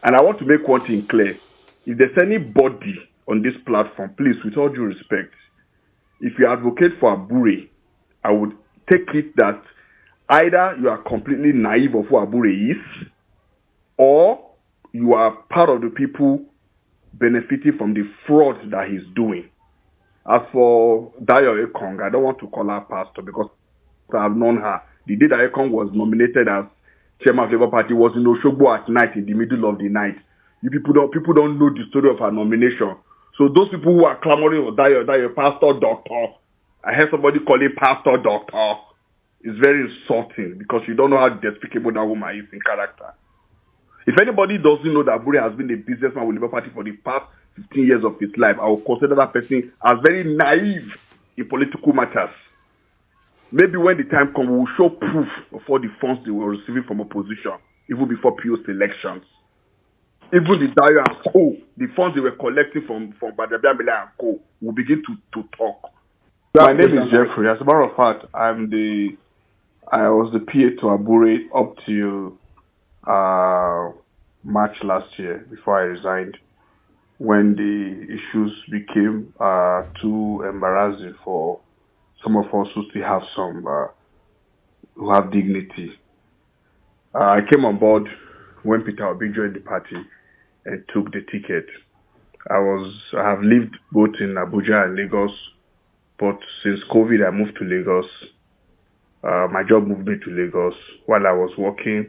And I want to make one thing clear. If there's anybody on this platform, please, with all due respect, if you advocate for Abure, I would take it that either you are completely naive of who Abure is, or you are part of the people benefiting from the fraud that he's doing. As for Dayo Ekong, I don't want to call her pastor because I have known her. The day that Ekong was nominated as chairman of the Labour Party was in Oshogbo at night, in the middle of the night. You people don't know the story of her nomination. So those people who are clamoring for Dayo pastor doctor, I heard somebody call him pastor doctor. It's very insulting because you don't know how despicable that woman is in character. If anybody doesn't know that Abure has been a businessman with the Labour Party for the past 15 years of his life, I will consider that person as very naive in political matters. Maybe when the time comes, we will show proof of all the funds they were receiving from opposition, even before PO's elections. Even the Dayo and Co, the funds they were collecting from Badabiamila and Co, will begin to talk. My name is Jeffrey. As a matter of fact, I was the PA to Abure up to March last year before I resigned, when the issues became too embarrassing for some of us who still have who have dignity. I came on board when Peter Obi joined the party and took the ticket. I have lived both in Abuja and Lagos, but since COVID I moved to Lagos. My job moved me to Lagos. While I was working,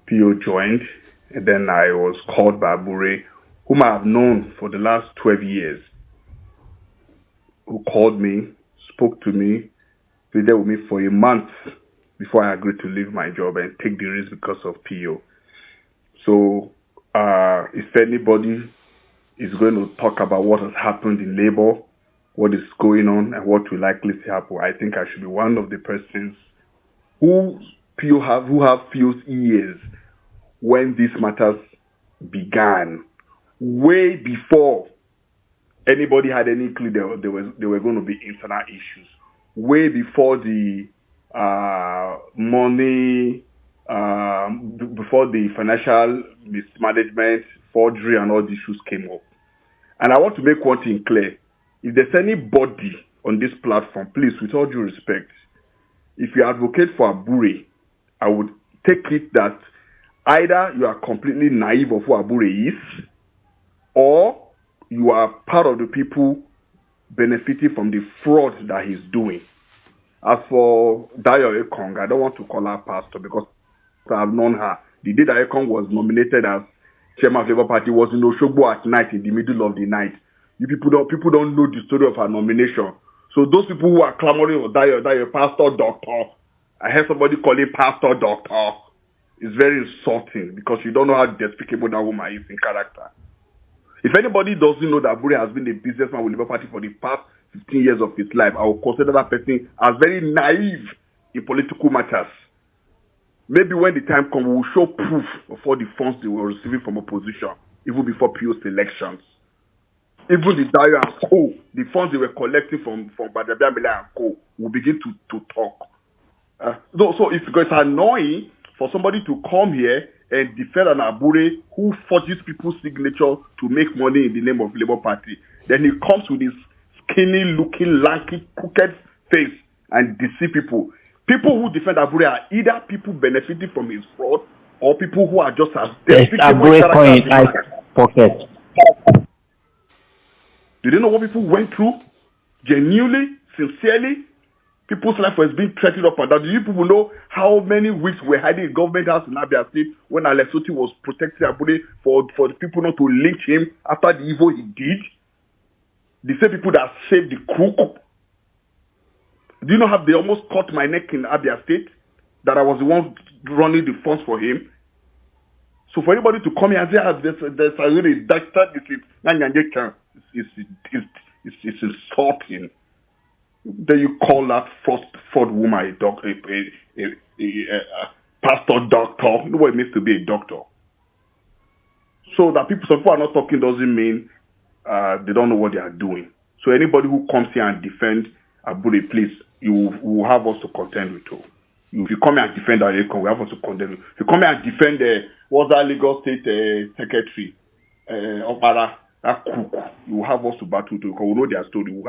PO joined, and then I was called by Abure, whom I have known for the last 12 years, who called me, spoke to me, stayed there with me for a month before I agreed to leave my job and take the risk because of PO. So if anybody is going to talk about what has happened in labor, what is going on, and what will likely happen, I think I should be one of the persons who have PO's ears when these matters began, way before anybody had any clue there were going to be internal issues, way before the money, before the financial mismanagement, forgery, and all the issues came up. And I want to make one thing clear. If there's anybody on this platform, please, with all due respect, if you advocate for Abure, I would take it that either you are completely naive of who Abure is, or you are part of the people benefiting from the fraud that he's doing. As for Dayo Ekong, I don't want to call her pastor because I have known her. The day that Ekong was nominated as chairman of the Labour Party was in Oshogbo at night, in the middle of the night. You people don't know the story of her nomination. So those people who are clamoring for Dayo pastor doctor, I heard somebody call him pastor doctor. It's very insulting because you don't know how despicable that woman is in character. If anybody doesn't know that Abure has been a businessman with the Labour Party for the past 15 years of his life, I will consider that person as very naive in political matters. Maybe when the time comes, we will show proof of all the funds they were receiving from opposition, even before PO's elections. Even the Dayo and Co, the funds they were collecting from Badabiamila and Co, will begin to talk. So it's annoying for somebody to come here and defend an Abure who forges people's signature to make money in the name of the Labour Party. Then he comes with his skinny looking, lanky, crooked face and deceive people. People who defend Abure are either people benefiting from his fraud or people who are just as despicable in pocket. Do they know what people went through? Genuinely, sincerely? People's life was being threatened up and down. Do you people know how many weeks were hiding in government house in Abia State when Alessoti was protecting Abure for the people not to lynch him after the evil he did? The same people that saved the crook. Do you know how they almost cut my neck in Abia State? That I was the one running the funds for him? So for anybody to come here and say, there's a really doctor, it's insulting. Then you call that fraud woman a doctor, a pastor doctor. You know what it means to be a doctor. So that some people are not talking doesn't mean they don't know what they are doing. So anybody who comes here and defend Abure, please, you will have us to contend with too. If you come here and defend our Arecon, we have to condemn you. If you come here and defend what's that Lagos State Secretary, Opara, that cook, you will have us to battle to, because we know their story. We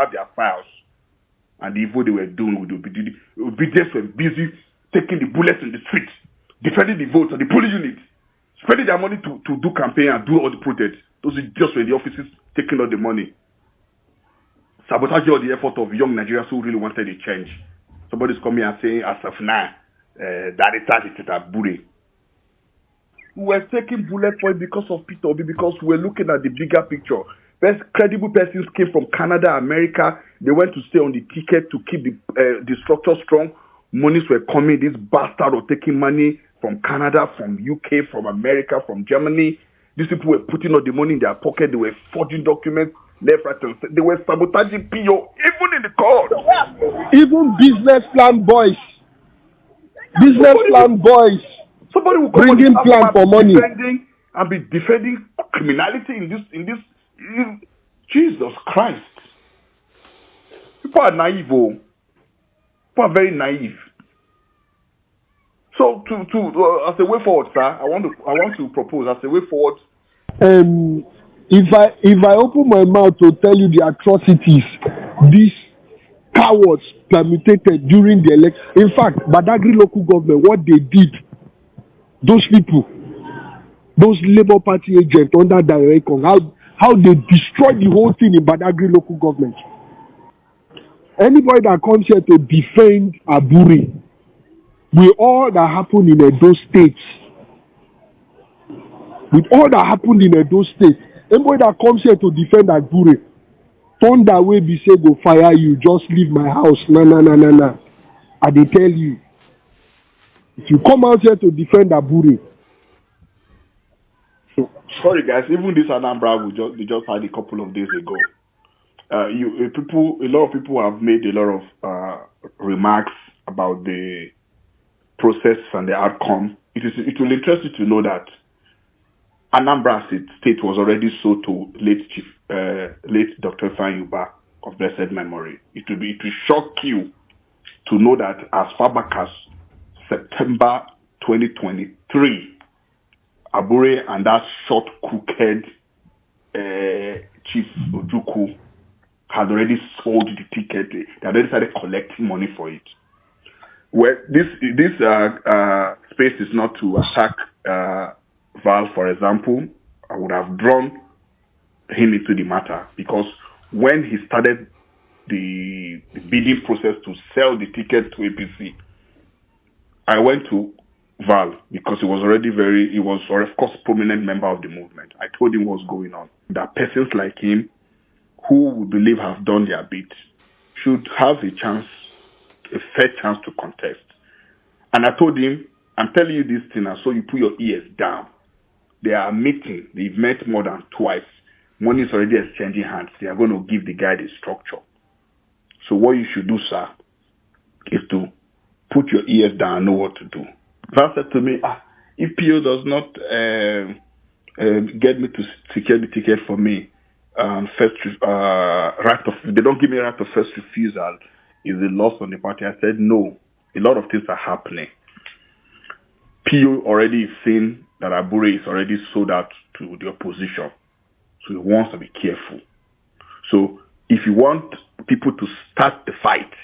have their files. And the evil they were doing with obedience were busy taking the bullets in the streets, defending the votes of the police unit, spending their money to do campaign and do all the protests. Those are just were in the offices taking all the money. Sabotaging all the effort of young Nigerians who really wanted a change. Somebody's coming and saying, as of now, that it is Abure. We were taking bullet for it because of Peter Obi, because we're looking at the bigger picture. Best credible persons came from Canada, America. They went to stay on the ticket to keep the structure strong. Monies were coming. This bastard were taking money from Canada, from UK, from America, from Germany. These people were putting all the money in their pocket. They were forging documents left, right, and center. They were sabotaging PO, even in the court. Even business plan boys. Somebody will come bringing plan for money and be defending criminality in this. Jesus Christ! People are naive. People are very naive. So as a way forward, sir, I want to propose as a way forward. If I open my mouth to tell you the atrocities these cowards permitted during the election, in fact, Badagry local government, what they did, those people, those Labour Party agents under Direcon, how they destroyed the whole thing in Badagry local government. Anybody that comes here to defend Abure, with all that happened in those states, anybody that comes here to defend Abure, thunder wey be say go fire you, just leave my house. Nah. I dey tell you, if you come out here to defend Abure. Sorry guys, even this Anambra we just had a couple of days ago. A lot of people have made a lot of remarks about the process and the outcome. It will interest you to know that Anambra State was already sold to late Dr. Fanyuba of blessed memory. It will shock you to know that as far back as September 2023, Abure and that short crooked Chief Ojukwu had already sold the ticket. They had already started collecting money for it. Well, this space is not to attack Val, for example. I would have drawn him into the matter because when he started the bidding process to sell the ticket to APC, I went to Val because he was of course prominent member of the movement. I told him what's going on. That persons like him who we believe have done their bit should have a fair chance to contest. And I told him, I'm telling you this thing, so you put your ears down. They are meeting. They've met more than twice. Money is already exchanging hands. They are going to give the guy the structure. So what you should do, sir, is to put your ears down and know what to do. Val said to me, if PO does not get me to secure the ticket for me, they don't give me right of first refusal, is a loss on the party. I said, no, a lot of things are happening. PO already is saying that Abure is already sold out to the opposition. So he wants to be careful. So if you want people to start the fight,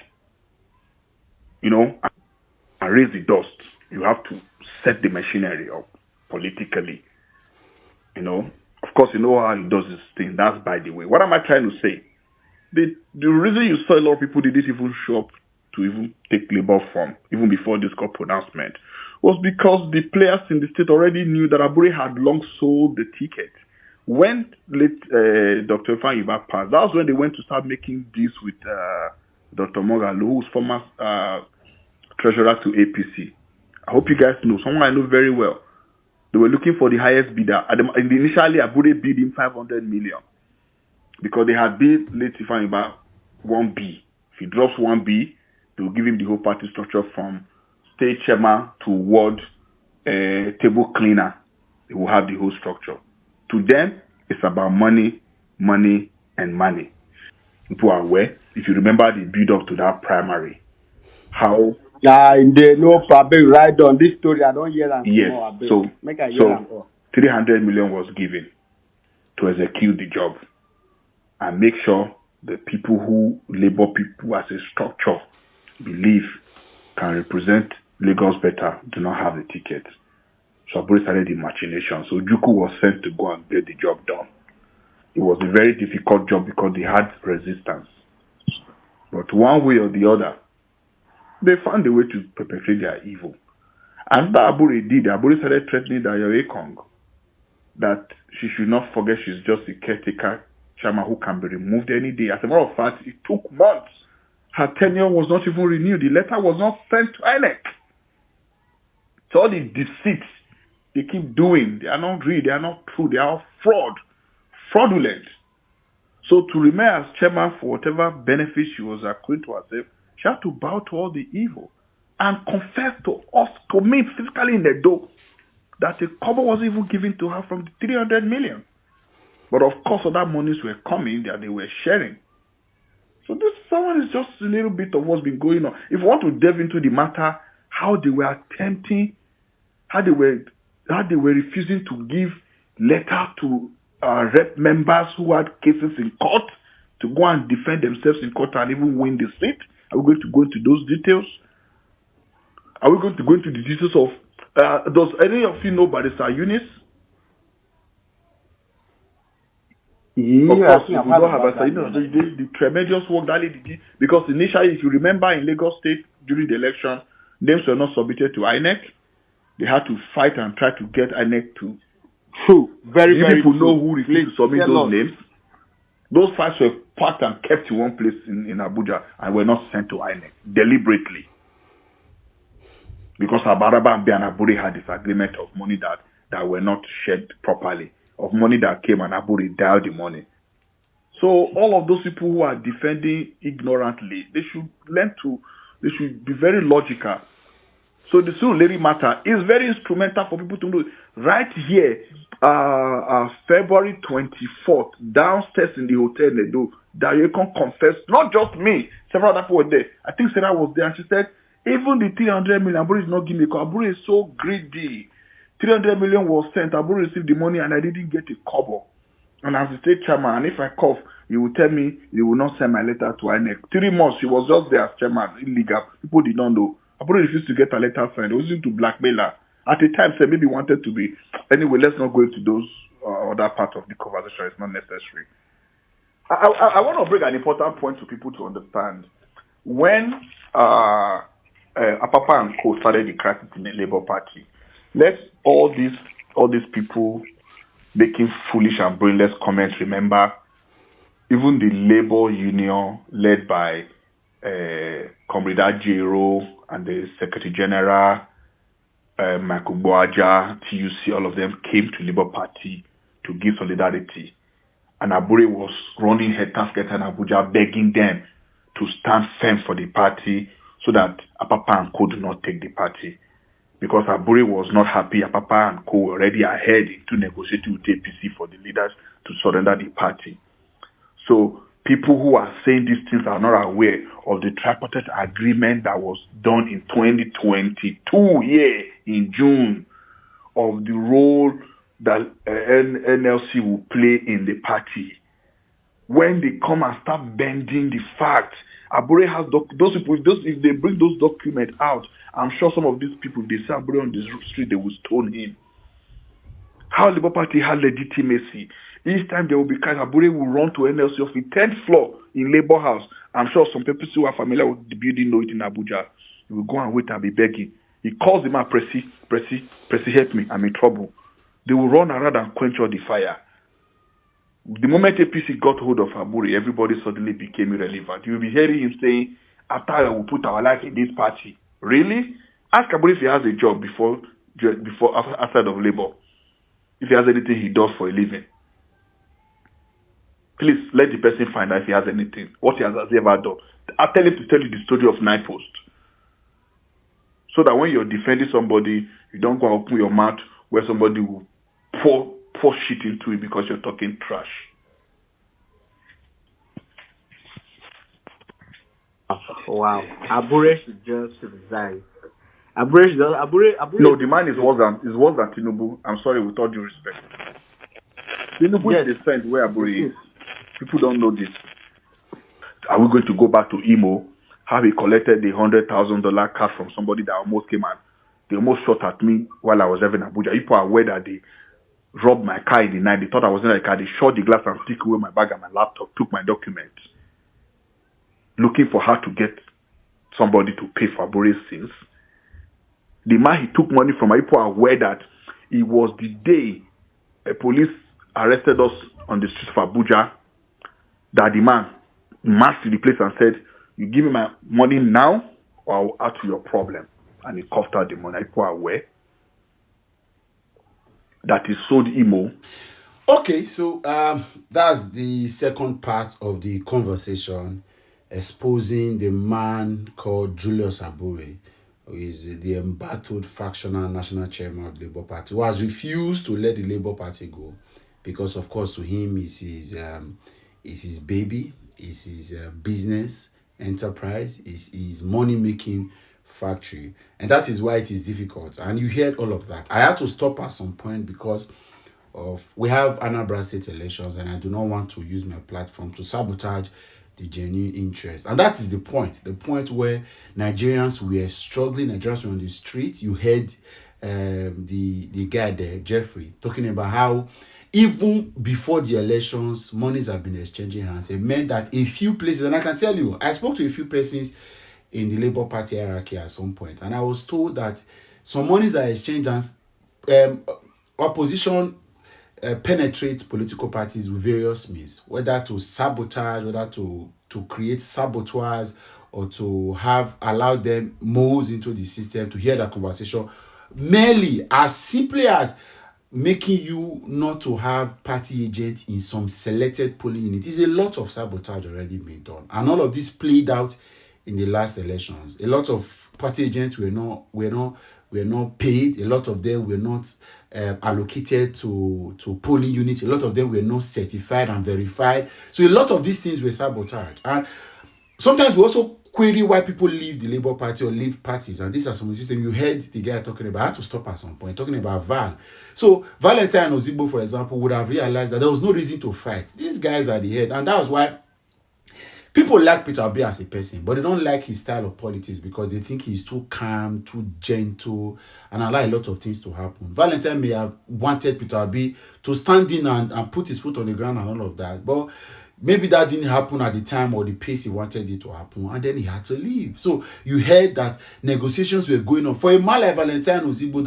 and raise the dust, you have to set the machinery up politically. Of course, you know how he does this thing. That's by the way. What am I trying to say? The reason you saw a lot of people didn't even show up to even take labor form, even before this court pronouncement, was because the players in the state already knew that Abure had long sold the ticket. When late Dr. Fanyuba passed, that was when they went to start making deals with Dr. Mogalo, who's former treasurer to APC. I hope you guys know. Someone I know very well. They were looking for the highest bidder. Initially, Abure bid him 500 million because they had bid late Fanyuba 1B. If he drops 1B, they will give him the whole party structure from state chairman to ward table cleaner. They will have the whole structure. To them, it's about money, and money. People are aware. If you remember the build up to that primary, how No problem. Right on this story. I don't hear that. Yes. So Make I hear so that. 300 million was given to execute the job and make sure the people who Labour people as a structure believe can represent Lagos better do not have the ticket. So Abure started the machination. So Juku was sent to go and get the job done. It was a very difficult job because they had resistance. But one way or the other, they found a way to perpetrate their evil. And that Abure did. Abure started threatening Dayo Ekong that she should not forget she's just a caretaker chairman who can be removed any day. As a matter of fact, it took months. Her tenure was not even renewed. The letter was not sent to INEC. So all the deceits they keep doing, they are not real, they are not true, they are fraudulent. So to remain as chairman for whatever benefits she was accruing to herself, she had to bow to all the evil and confess to us, to me physically in the door, that a cover wasn't even given to her from the 300 million. But of course, other monies were coming that they were sharing. So this someone is just a little bit of what's been going on. If you want to delve into the matter, how they were attempting, how they were refusing to give letter to rep members who had cases in court to go and defend themselves in court and even win the seat. Are we going to go into those details? Are we going to go into the details of does any of you know Barrister Eunice? Yeah, of course, I if think we I've don't heard have about the tremendous work that lady did, because initially, if you remember in Lagos State during the election, names were not submitted to INEC. They had to fight and try to get INEC to. True. Very, you very people true. know who refused to submit those names? Those files were packed and kept in one place in Abuja and were not sent to INEC deliberately. Because Abaraba and Abure had disagreement of money that were not shared properly, of money that came and Abure dialed the money. So all of those people who are defending ignorantly, they should be very logical. So the Surulere matter is very instrumental for people to know. Right here, February 24th, downstairs in the hotel in Edo, Dayekon confessed, not just me, several other people were there. I think Sarah was there and she said, even the 300 million, Abure is not giving me, because Abure is so greedy. 300 million was sent, Abure received the money and I didn't get a kobo. And as the state chairman, and if I cough, you will tell me you will not send my letter to INEC. 3 months, she was just there as chairman, illegal. People did not know. Abure refused to get a letter signed. It was to blackmail her. At the time, said maybe wanted to be. Anyway, let's not go into those other part of the conversation. It's not necessary. I want to bring an important point to people to understand. When Apapa and Co started the crisis in the Labour Party, let all these people making foolish and brainless comments remember even the Labour Union led by Comrade Ajero and the Secretary General Michael Boaja, TUC, all of them came to Labour Party to give solidarity. And Abure was running her task in Abuja, begging them to stand firm for the party so that Apapa and Co do not take the party. Because Abure was not happy, Apapa and Co were already ahead into negotiating with APC for the leaders to surrender the party. So people who are saying these things are not aware of the tripartite agreement that was done in 2022 in June, of the role that NLC will play in the party. When they come and start bending the facts, Abure has those people. If they bring those documents out, I'm sure some of these people, they see Abure on the street, they will stone him. How Labour Party had legitimacy. Each time there will be kind, Abure will run to NLC of the 10th floor in Labour House. I'm sure some people who are familiar with the building know it in Abuja. He will go and wait and be begging. He calls the man, Pressy, help me, I'm in trouble. They will run around and quench all the fire. The moment APC got hold of Abure, everybody suddenly became irrelevant. You will be hearing him saying, after I will put our life in this party. Really? Ask Abure if he has a job before outside of Labour. If he has anything he does for a living. Please let the person find out if he has anything. What he has ever done. I'll tell him to tell you the story of Nine Post. So that when you're defending somebody, you don't go and open your mouth where somebody will pour shit into it because you're talking trash. Wow. Abure should just resign. Abure should just, Abure. No, the man is worse than Tinubu. I'm sorry, with all due respect. Tinubu Yes. is the friend where Abure is. People don't know this. Are we going to go back to Imo? How he collected the $100,000 cash from somebody that almost came and they almost shot at me while I was having Abuja. People are aware that they robbed my car in the night. They thought I was in a car. They shot the glass and took away my bag and my laptop, took my documents, looking for how to get somebody to pay for Abure's sins. The man he took money from, people are aware that it was the day a police arrested us on the streets of Abuja that the man marched to the place and said, "You give me my money now or I'll add to your problem." And he coughed out the money. People are aware that he sold Imo. Okay, so that's the second part of the conversation, exposing the man called Julius Abure, who is the embattled fractional national chairman of the Labour Party, who has refused to let the Labour Party go because, of course, to him is his baby, is his business enterprise, is his money-making factory, and that is why it is difficult. And you heard all of that. I had to stop at some point because we have Anambra State elections, and I do not want to use my platform to sabotage the genuine interest. And that is the point where Nigerians were struggling, Nigerians were on the street. You heard the guy there, Jeffrey, talking about how even before the elections, monies have been exchanging hands. It meant that a few places, and I can tell you, I spoke to a few persons in the Labour Party hierarchy at some point, and I was told that some monies are exchanged and opposition penetrate political parties with various means, whether to sabotage, whether to create saboteurs, or to have allowed them moles into the system to hear the conversation, merely as simply as making you not to have party agents in some selected polling unit. Is a lot of sabotage already been done, and all of this played out in the last elections. A lot of party agents were not paid. A lot of them were not allocated to polling units. A lot of them were not certified and verified. So a lot of these things were sabotaged. And sometimes we also query why people leave the Labour Party or leave parties. And these are some of the systems. You heard the guy talking about. I had to stop at some point, talking about Val. So Valentine Ozigbo, for example, would have realized that there was no reason to fight. These guys are the head. And that was why people like Peter Abure as a person, but they don't like his style of politics because they think he's too calm, too gentle, and allow a lot of things to happen. Valentine may have wanted Peter Abure to stand in and put his foot on the ground and all of that, but maybe that didn't happen at the time or the pace he wanted it to happen, and then he had to leave. So you heard that negotiations were going on. For a man like Valentine Ozigbo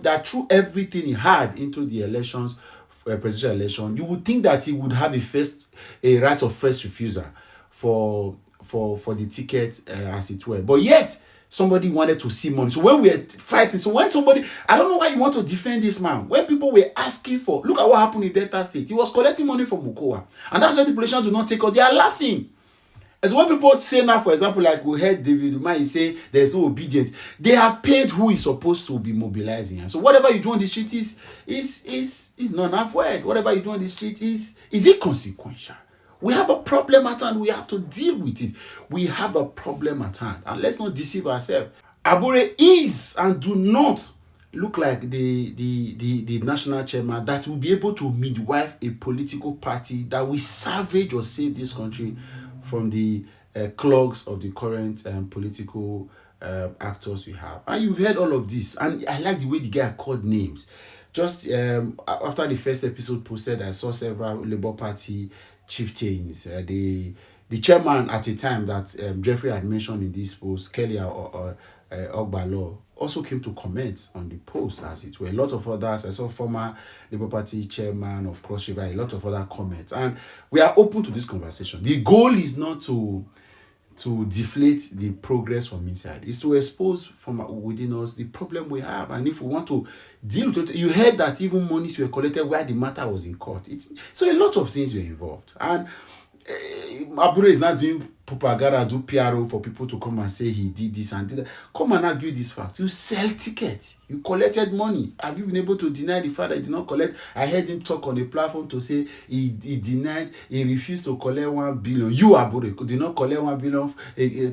that threw everything he had into the elections, presidential election, you would think that he would have a right of first refusal for the ticket, as it were. But yet, somebody wanted to see money. So when we were fighting, I don't know why you want to defend this man. When people were asking for, look at what happened in Delta State. He was collecting money from Mukowa. And that's why the politicians do not take out. They are laughing. As what people say now, for example, like we heard David Umahi say there's no obedience. They have paid who is supposed to be mobilizing. And so whatever you do on the street is not enough word. Whatever you do on the street is inconsequential. We have a problem at hand. We have to deal with it. We have a problem at hand. And let's not deceive ourselves. Abure is and do not look like the national chairman that will be able to midwife a political party that will salvage or save this country from the clogs of the current political actors we have. And you've heard all of this. And I like the way the guy called names. Just after the first episode posted, I saw several Labour Party chieftains. The chairman at the time that Jeffrey had mentioned in this post, Kelly Ogbalo, also came to comment on the post, as it were. A lot of others, I saw former Labour Party chairman of Cross River, a lot of other comments. And we are open to this conversation. The goal is not to deflate the progress from inside. It's to expose from within us the problem we have. And if we want to deal with it, you heard that even monies were collected where the matter was in court. So a lot of things were involved. And Abure is not doing propaganda, do PRO for people to come and say he did this and did that. Come and argue this fact. You sell tickets. You collected money. Have you been able to deny the fact that he did not collect? I heard him talk on a platform to say he denied, he refused to collect 1 billion. You, Abure, did not collect 1 billion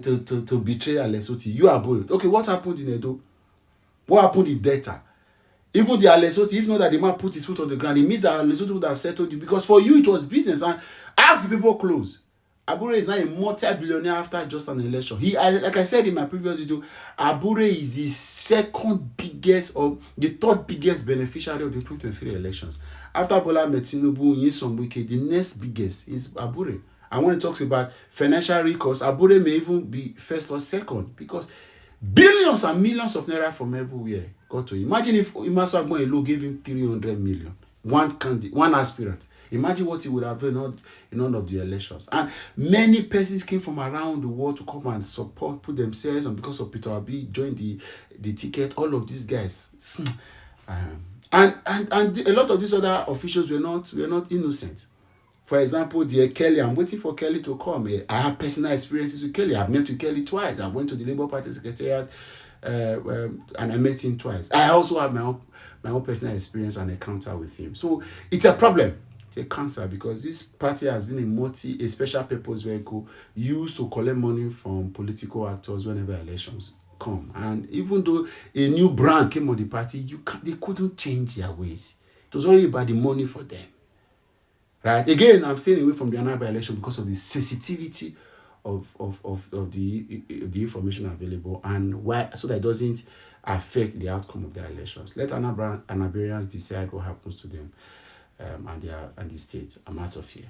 to betray Lesotho. You, Abure. Okay, what happened in Edo? What happened in Delta? Even the Lesotho, if not that the man put his foot on the ground, it means that Lesotho would have settled you, because for you it was business. And ask the people close. Abure is now a multi-billionaire after just an election. Like I said in my previous video, Abure is the second biggest or the third biggest beneficiary of the 2023 elections. After Bola Ahmed Tinubu, Nyesom Wike, the next biggest is Abure. And when it talks about financial recourse, Abure may even be first or second, because billions and millions of naira from everywhere got to him. Imagine if Imaso Agboilo gave him 300 million, one aspirant. Imagine what he would have done in all of the elections. And many persons came from around the world to come and support, put themselves, and because of Peter Obi, joined the ticket. All of these guys, and a lot of these other officials were not innocent. For example, dear Kelly, I'm waiting for Kelly to come. I have personal experiences with Kelly. I've met with Kelly twice. I went to the Labour Party Secretariat and I met him twice. I also have my own personal experience and encounter with him. So it's a problem. It's a cancer, because this party has been a special purpose vehicle used to collect money from political actors whenever elections come. And even though a new brand came on the party, they couldn't change their ways. It was only about the money for them. Right? Again, I'm staying away from the Anambra election because of the sensitivity of the information available, and why, so that it doesn't affect the outcome of their elections. Let Anambarians decide what happens to them and the state. I'm out of here.